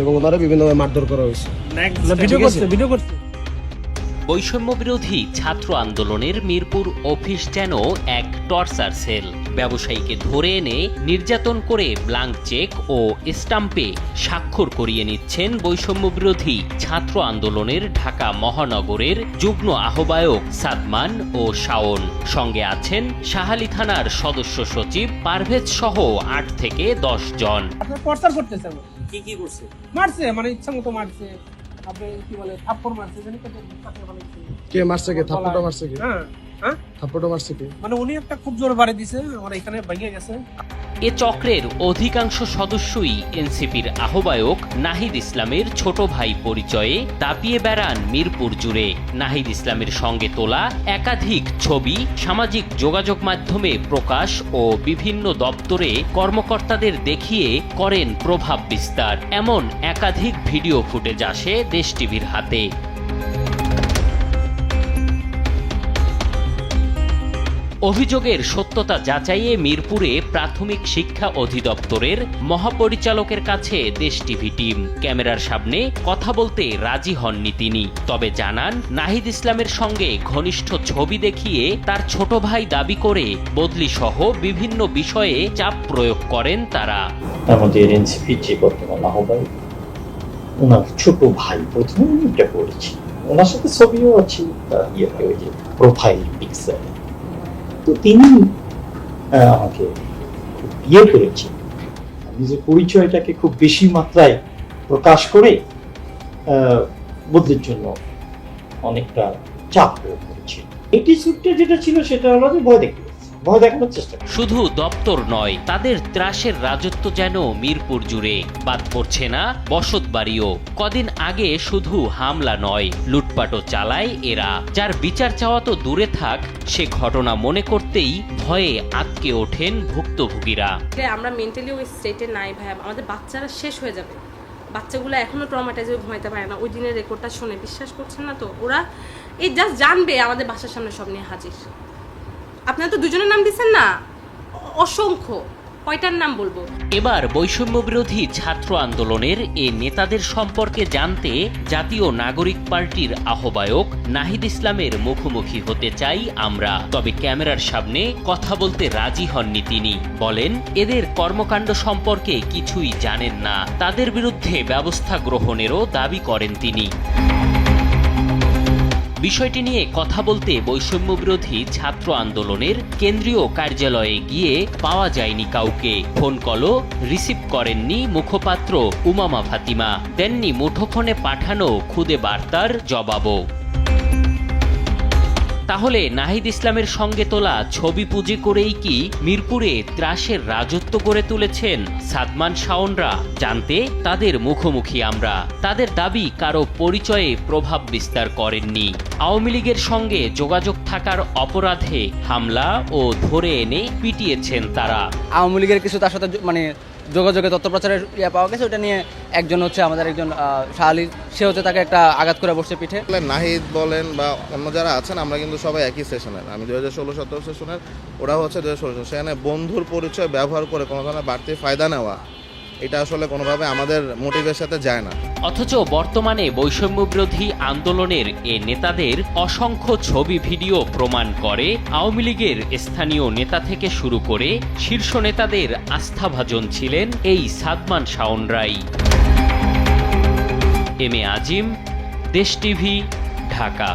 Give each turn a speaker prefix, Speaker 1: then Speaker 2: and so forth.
Speaker 1: এবং ওনারা বিভিন্নভাবে মারধর করা হয়েছে।
Speaker 2: বৈষম্য বিরোধী ছাত্র আন্দোলনের মিরপুর অফিস যেন এক টর্চার সেল। ব্যবসায়ীকে ধরে এনে নির্যাতন করে ব্ল্যাঙ্ক চেক ও স্টাম্পে স্বাক্ষর করিয়ে নিচ্ছেন বৈষম্য বিরোধী ছাত্র আন্দোলনের ঢাকা মহানগরের যুগ্ম আহ্বায়ক সাদমান ও শাওন। সঙ্গে আছেন শাহালী থানার সদস্য সচিব পারভেজ সহ 8 থেকে 10 জন।
Speaker 3: টর্চার করতেছে।
Speaker 2: কি করছে?
Speaker 3: মারছে, মানে ইচ্ছা মতো মারছে। আপনি কি বলে থাপ্পড় মারছে, জানি
Speaker 1: কে মারছে, কে থাপ্পড়টা মারছে, কে থাপ্পড়টা মারছে, কে
Speaker 3: মানে উনি একটা খুব জোরে বাড়ি দিছে, আমার এখানে ভেঙে গেছে।
Speaker 2: এ চক্রের অধিকাংশ সদস্যই এনসিপির আহ্বায়ক নাহিদ ইসলামের ছোট ভাই পরিচয়ে দাপিয়ে বেড়ান মিরপুর জুড়ে। নাহিদ ইসলামের সঙ্গে তোলা একাধিক ছবি সামাজিক যোগাযোগ মাধ্যমে প্রকাশ ও বিভিন্ন দপ্তরে কর্মকর্তাদের দেখিয়ে করেন প্রভাব বিস্তার। এমন একাধিক ভিডিও ফুটেজ আসে দেশ টিভির হাতে। অভিযোগের সত্যতা যাচাইয়ে মিরপুরে প্রাথমিক শিক্ষা অধিদপ্তরের মহাপরিচালকের কাছে দেশ টিভি টিম। ক্যামেরার সামনে কথা বলতে রাজি হননি তিনি, তবে জানান নাহিদ ইসলামের সঙ্গে ঘনিষ্ঠ ছবি দেখিয়ে তার ছোট ভাই দাবি করে বদলি সহ বিভিন্ন বিষয়ে চাপ প্রয়োগ করেন তারা।
Speaker 4: আমাদের এনসিপি যে বর্তমান আহ্বায়ক, ওনার ছোট ভাই প্রথমে এটা করেছি, ওনার সাথে ছবিও আছে, ওই যে প্রোফাইল পিকচার। তো তিনি আমাকে খুব করেছেন, নিজের পরিচয়টাকে খুব বেশি মাত্রায় প্রকাশ করে বদলের জন্য অনেকটা চাপ প্রয়োগ করেছিল। এটি সূত্রে যেটা ছিল সেটা হলো যে ভয় দেখানোর চেষ্টা।
Speaker 2: শুধু দপ্তর নয়, তাদের ত্রাসের রাজত্ব যেন মিরপুর জুড়ে। বাদ পড়ছে না বসত বাড়িও। কদিন আগে শুধু হামলা নয়, লুটপাটও চালায় এরা, যার বিচার চাওয়া তো দূরে থাক, সে ঘটনা মনে করতেই ভয়ে আটকে ওঠেন ভুক্তভোগীরা।
Speaker 5: আমরা মেন্টালি ওই স্টেটে নাই ভাই, আমাদের বাচ্চারা শেষ হয়ে যাবে। বাচ্চাগুলো এখনো ট্রমাটাইজ হয়ে ঘুমাইতে পারে না। ওই দিনের রেকর্ডটা শুনে বিশ্বাস করছেন না তো, ওরা এই জাস্ট জানবে আমাদের বাসার সামনে সব নিয়ে হাজির। আপনারা তো দুজনের নাম দিচ্ছেন না, অসংখ্য, কয়টার নাম বলবো।
Speaker 2: এবার বৈষম্য বিরোধী ছাত্র আন্দোলনের এ নেতাদের সম্পর্কে জানতে জাতীয় নাগরিক পার্টির আহ্বায়ক নাহিদ ইসলামের মুখোমুখি হতে চাই আমরা। তবে ক্যামেরার সামনে কথা বলতে রাজি হননি তিনি। বলেন এদের কর্মকাণ্ড সম্পর্কে কিছুই জানেন না, তাদের বিরুদ্ধে ব্যবস্থা গ্রহণেরও দাবি করেন তিনি। বিষয়টি নিয়ে কথা বলতে বৈষম্য বিরোধী ছাত্র আন্দোলনের কেন্দ্রীয় কার্যালয়ে গিয়ে পাওয়া যায়নি কাউকে। ফোন কলও রিসিভ করেননি মুখপাত্র উমামা ফাতিমা, দেননি মুঠোফোনে পাঠানো খুদে বার্তার জবাবও। তাহলে নাহিদ ইসলামের সঙ্গে তোলা ছবি পুঁজি করেই কি মিরপুরে ত্রাসের রাজত্ব গড়ে তুলেছেন সাদমান শাওনরা? জানতে তাদের মুখোমুখি আমরা। তাদের দাবি কারো পরিচয়ে প্রভাব বিস্তার করেননি। আওয়ামী লীগের সঙ্গে যোগাযোগ থাকার অপরাধে হামলা ও ধরে এনে পিটিয়েছেন তারা।
Speaker 6: আওয়ামী লীগের কিছু তার সাথে মানে যোগাযোগে তথ্য প্রচারের পাওয়া গেছে, ওটা নিয়ে একজন হচ্ছে আমাদের একজন শাহালী, সে হচ্ছে তাকে একটা আঘাত করে বসছে পিঠে।
Speaker 7: নাহিদ বলেন বা অন্য যারা আছেন, আমরা কিন্তু সবাই একই সেশনের। আমি 2016-17 সেশনের, ওরা হচ্ছে 2016। সেখানে বন্ধুর পরিচয় ব্যবহার করে কোনো ধরনের বাড়তি ফায়দা নেওয়া, এটা আসলে কোনোভাবে আমাদের মোটিভের সাথে যায় না।
Speaker 2: অথচ বর্তমানে বৈষম্য বিরোধী আন্দোলনের এ নেতাদের অসংখ্য ছবি ভিডিও প্রমাণ করে আওয়ামী লীগের স্থানীয় নেতা থেকে শুরু করে শীর্ষ নেতাদের আস্থাভাজন ছিলেন এই সাদমান শাওনরাই। এম এ আজিম, দেশ টিভি, ঢাকা।